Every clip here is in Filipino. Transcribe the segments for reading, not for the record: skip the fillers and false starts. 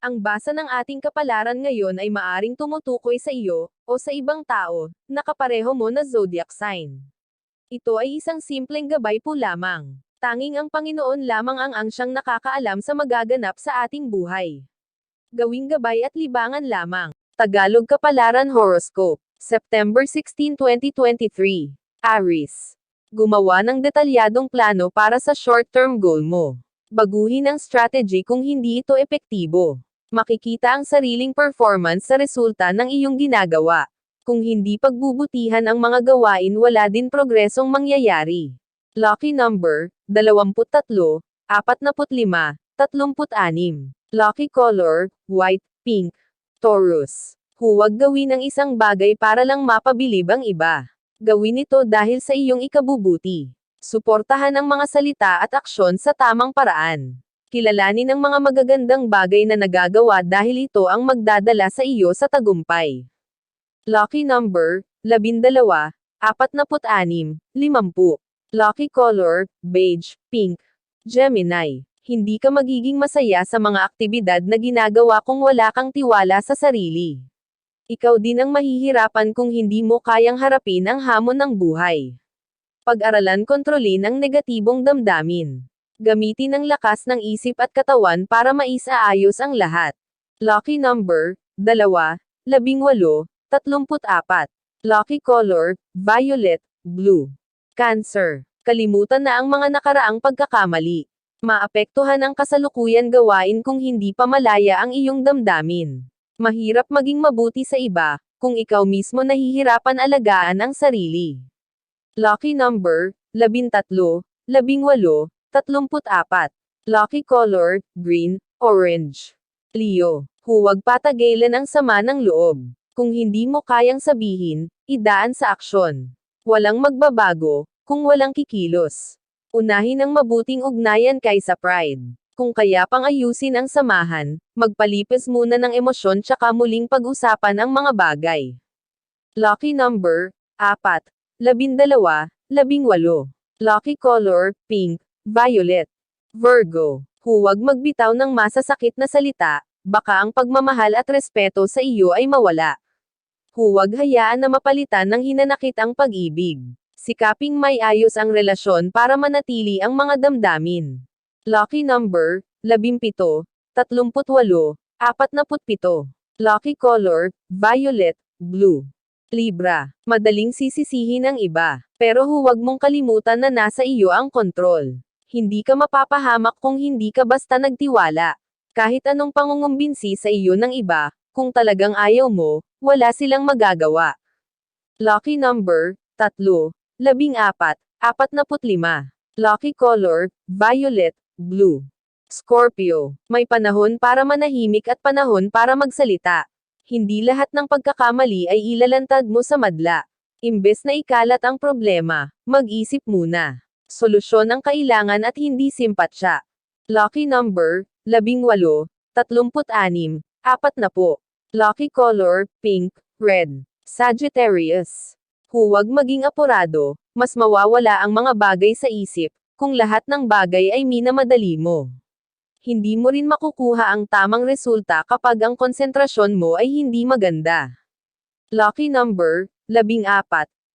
Ang basa ng ating kapalaran ngayon ay maaring tumutukoy sa iyo, o sa ibang tao, na kapareho mo na zodiac sign. Ito ay isang simpleng gabay po lamang. Tanging ang Panginoon lamang ang siyang nakakaalam sa magaganap sa ating buhay. Gawing gabay at libangan lamang. Tagalog Kapalaran Horoscope, September 16, 2023. Aries. Gumawa ng detalyadong plano para sa short-term goal mo. Baguhin ang strategy kung hindi ito epektibo. Makikita ang sariling performance sa resulta ng iyong ginagawa. Kung hindi pagbubutihan ang mga gawain, wala din progresong mangyayari. Lucky number, 23, 45, 36. Lucky color, white, pink. Taurus. Huwag gawin ang isang bagay para lang mapabilib ang iba. Gawin ito dahil sa iyong ikabubuti. Suportahan ang mga salita at aksyon sa tamang paraan. Kilalanin ang mga magagandang bagay na nagagawa dahil ito ang magdadala sa iyo sa tagumpay. Lucky number, 12, 46, 50. Lucky color, beige, pink. Gemini. Hindi ka magiging masaya sa mga aktibidad na ginagawa kung wala kang tiwala sa sarili. Ikaw din ang mahihirapan kung hindi mo kayang harapin ang hamon ng buhay. Pag-aralan kontrolin ang negatibong damdamin. Gamitin ang lakas ng isip at katawan para maisaayos ang lahat. Lucky number, 2, 18, 34. Lucky color, violet, blue. Cancer. Kalimutan na ang mga nakaraang pagkakamali. Maapektuhan ang kasalukuyan gawain kung hindi pa malaya ang iyong damdamin. Mahirap maging mabuti sa iba, kung ikaw mismo nahihirapan alagaan ang sarili. Lucky number, 13, 18, 34. Lucky color, green, orange. Leo. Huwag patagilan ang sama ng loob. Kung hindi mo kayang sabihin, idaan sa aksyon. Walang magbabago, kung walang kikilos. Unahin ang mabuting ugnayan kaysa pride. Kung kaya pang ayusin ang samahan, magpalipas muna ng emosyon tsaka muling pag-usapan ang mga bagay. Lucky number, 4, 12, 18. Lucky color, pink, violet. Virgo. Huwag magbitaw ng masasakit na salita, baka ang pagmamahal at respeto sa iyo ay mawala. Huwag hayaan na mapalitan ng hinanakit ang pag-ibig. Sikaping may ayos ang relasyon para manatili ang mga damdamin. Lucky number, 17, 38, 47. Lucky color, violet, blue. Libra. Madaling sisisihin ang iba, pero huwag mong kalimutan na nasa iyo ang kontrol. Hindi ka mapapahamak kung hindi ka basta nagtiwala. Kahit anong pangungumbinsi sa iyo ng iba, kung talagang ayaw mo, wala silang magagawa. Lucky number, 3, 14, 45. Lucky color, violet, blue. Scorpio. May panahon para manahimik at panahon para magsalita. Hindi lahat ng pagkakamali ay ilalantad mo sa madla. Imbes na ikalat ang problema, mag-isip muna. Solusyon ang kailangan at hindi simpatsya. Lucky number, 18, 36, 40. Lucky color, pink, red. Sagittarius. Huwag maging apurado, mas mawawala ang mga bagay sa isip, kung lahat ng bagay ay minamadali mo. Hindi mo rin makukuha ang tamang resulta kapag ang konsentrasyon mo ay hindi maganda. Lucky number, 14,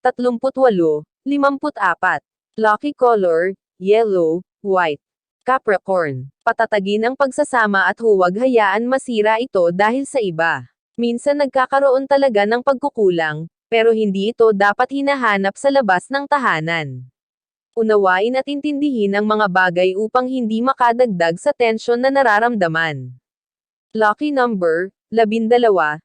38, 54. Lucky color, yellow, white. Capricorn. Patatagin ang pagsasama at huwag hayaan masira ito dahil sa iba. Minsan nagkakaroon talaga ng pagkukulang, pero hindi ito dapat hinahanap sa labas ng tahanan. Unawain at intindihin ang mga bagay upang hindi makadagdag sa tensyon na nararamdaman. Lucky number, 12, 36,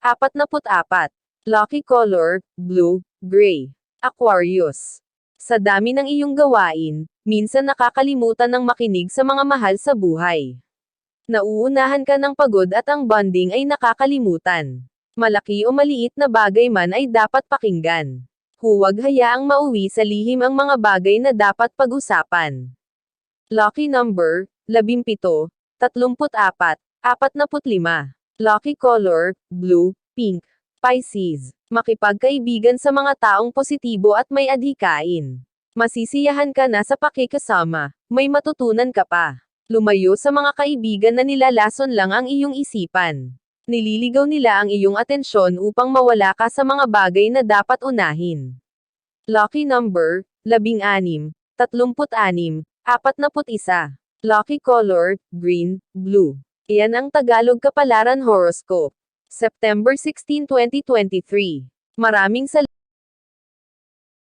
44. Lucky color, blue, gray. Aquarius. Sa dami ng iyong gawain, minsan nakakalimutan ng makinig sa mga mahal sa buhay. Nauunahan ka ng pagod at ang bonding ay nakakalimutan. Malaki o maliit na bagay man ay dapat pakinggan. Huwag hayaang mauwi sa lihim ang mga bagay na dapat pag-usapan. Lucky number, 17, 34, 45. Lucky color, blue, pink. Pisces. Makipagkaibigan sa mga taong positibo at may adhikain. Masisiyahan ka na sa pakikasama, may matutunan ka pa. Lumayo sa mga kaibigan na nilalason lang ang iyong isipan. Nililigaw nila ang iyong atensyon upang mawala ka sa mga bagay na dapat unahin. Lucky number, 16, 36, 41. Lucky color, green, blue. Iyan ang Tagalog Kapalaran Horoscope. September 16, 2023. Maraming salamat.